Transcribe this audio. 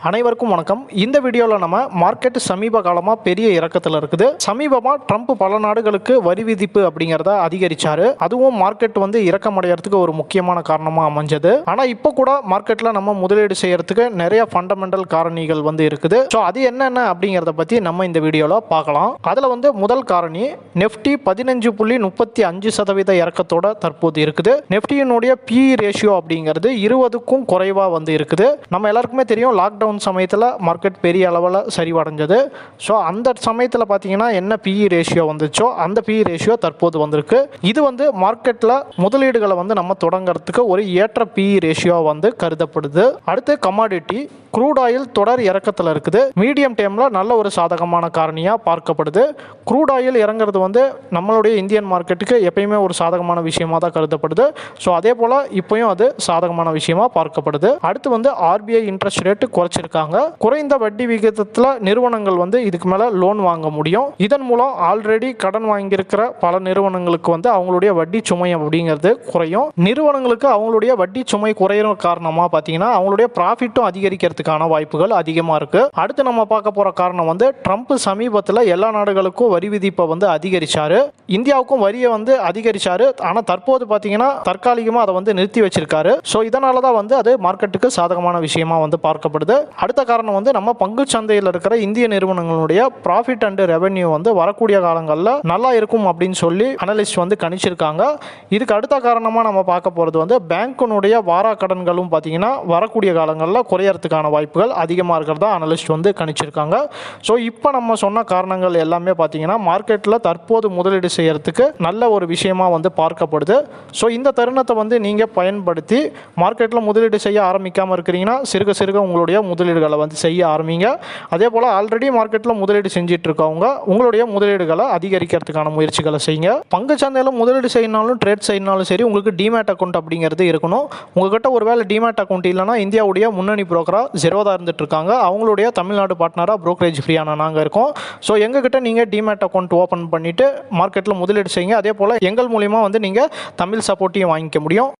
அனைவருக்கும் வணக்கம். இந்த வீடியோவில் நம்ம மார்க்கெட் சமீப காலமாக பெரிய இறக்கத்தில் இருக்குது. சமீபமாக ட்ரம்ப் பல நாடுகளுக்கு வரி விதிப்பு அப்படிங்கிறத அதிகரிச்சாரு. அதுவும் மார்க்கெட் இறக்கம் அடைகிறதுக்கு ஒரு முக்கியமான காரணமாக அமைஞ்சது. ஆனால் இப்போ கூட மார்க்கெட்டில் நம்ம முதலீடு செய்யறதுக்கு நிறைய ஃபண்டமெண்டல் காரணிகள் இருக்குது. ஸோ அது என்னென்ன அப்படிங்கிறத பற்றி நம்ம இந்த வீடியோவில் பார்க்கலாம். அதில் முதல் காரணி நெஃப்டி 15.35% இறக்கத்தோட தற்போது இருக்குது. நெஃப்டியினுடைய பி ரேஷியோ அப்படிங்கிறது 20க்கும் குறைவாக இருக்குது. நம்ம எல்லாருக்குமே தெரியும் லாக்டவுன் சமயத்தில் மார்க்கெட் பெரிய அளவில் சரிவடைஞ்சது. ஸோ அந்த சமயத்தில் பார்த்தீங்கன்னா என்ன பிஇ ரேஷியோ வந்துச்சோ அந்த பிஇ ரேஷியோ தற்போது வந்திருக்கு. இது மார்க்கெட்டில் முதலீடுகளை நம்ம தொடங்கிறதுக்கு ஒரு ஏற்ற பிஇ ரேஷியோ கருதப்படுது. அடுத்து கமாடிட்டி க்ரூட் ஆயில் தொடர் இறக்கத்தில் இருக்குது. மீடியம் டேர்மில் நல்ல ஒரு சாதகமான காரணியாக பார்க்கப்படுது. க்ரூட் ஆயில் இறங்குறது நம்மளுடைய இந்தியன் மார்க்கெட்டுக்கு எப்பயுமே ஒரு சாதகமான விஷயமாக தான் கருதப்படுது. ஸோ அதே போல் இப்போயும் அது சாதகமான விஷயமா பார்க்கப்படுது. அடுத்து ஆர்பிஐ இன்ட்ரெஸ்ட் ரேட்டு குறைச்சிருக்காங்க. குறைந்த வட்டி விகிதத்தில் நிறுவனங்கள் இதுக்கு மேலே லோன் வாங்க முடியும். இதன் மூலம் ஆல்ரெடி கடன் வாங்கியிருக்கிற பல நிறுவனங்களுக்கு அவங்களுடைய வட்டி சுமை அப்படிங்கிறது குறையும். நிறுவனங்களுக்கு அவங்களுடைய வட்டி சுமை குறையிற காரணமாக பார்த்தீங்கன்னா அவங்களுடைய ப்ராஃபிட்டும் அதிகரிக்கிறதுக்கான வாய்ப்புகள் அதிகமாக இருக்கு. அடுத்து நம்ம பார்க்க போற காரணம் ட்ரம்ப் சமீபத்தில் எல்லா நாடுகளுக்கும் வரி விதிப்பை அதிகரிச்சாரு. இந்தியாவுக்கும் வரியை அதிகரிச்சாரு. ஆனால் தற்போது பார்த்தீங்கன்னா தற்காலிகமாக அதை நிறுத்தி வச்சிருக்காரு. ஸோ இதனால தான் அது மார்க்கெட்டுக்கு சாதகமான விஷயமா பார்க்கப்படுது. அடுத்த காரணம் நம்ம பங்கு சந்தையில் இருக்கிற இந்திய நிறுவனங்களுடைய ப்ராஃபிட் அண்ட் ரெவென்யூ வரக்கூடிய காலங்களில் நல்லா இருக்கும் அப்படின்னு சொல்லி அனலிஸ்ட் கணிச்சிருக்காங்க. இதுக்கு அடுத்த காரணமாக நம்ம பார்க்க போகிறது பேங்கினுடைய வாரா கடன்களும் பார்த்தீங்கன்னா வரக்கூடிய காலங்களில் குறையறதுக்கான வாய்ப்புகள் அதிகமாக இருக்கிறதா அனலிஸ்ட் கணிச்சிருக்காங்க. ஸோ இப்போ நம்ம சொன்ன காரணங்கள் எல்லாமே பார்த்தீங்கன்னா மார்க்கெட்டில் தற்போது முதலீடு செய்யறதுக்கு நல்ல ஒரு விஷயமா பார்க்கப்படுது. ஸோ இந்த தருணத்தை நீங்கள் பயன்படுத்தி மார்க்கெட்டில் முதலீடு செய்ய ஆரம்பிக்காமல் இருக்கிறீங்கன்னா சிறுக சிறுக உங்களுடைய முதலீடுகளை செய்ய ஆரம்பிங்க. அதே போல் ஆல்ரெடி மார்க்கெட்டில் முதலீடு செஞ்சுட்டு இருக்கவங்க உங்களுடைய முதலீடுகளை அதிகரிக்கிறதுக்கான முயற்சிகளை செய்யுங்க. பங்கு சந்தையில் முதலீடு செய்யணும் ட்ரேட் செய்யணும் சரி உங்களுக்கு டிமேட் அக்கௌண்ட் அப்படிங்கிறது இருக்கணும். உங்ககிட்ட ஒருவேளை டிமேட் அக்கௌண்ட் இல்லைனா இந்தியாவுடைய முன்னணி புரோக்கராக ஜெரோதா இருந்துட்டு இருக்காங்க. அவங்களுடைய தமிழ்நாடு பார்ட்னராக புரோக்கரேஜ் ஃப்ரீயான நாங்கள் இருக்கோம். ஸோ எங்ககிட்ட நீங்கள் டிமேட் அக்கௌண்ட் ஓப்பன் பண்ணிவிட்டு மார்க்கெட்டில் முதலீடு செய்யுங்க. அதே போல் எங்கள் மூலிமா நீங்கள் தமிழ் சப்போர்ட்டையும் வாங்கிக்க முடியும்.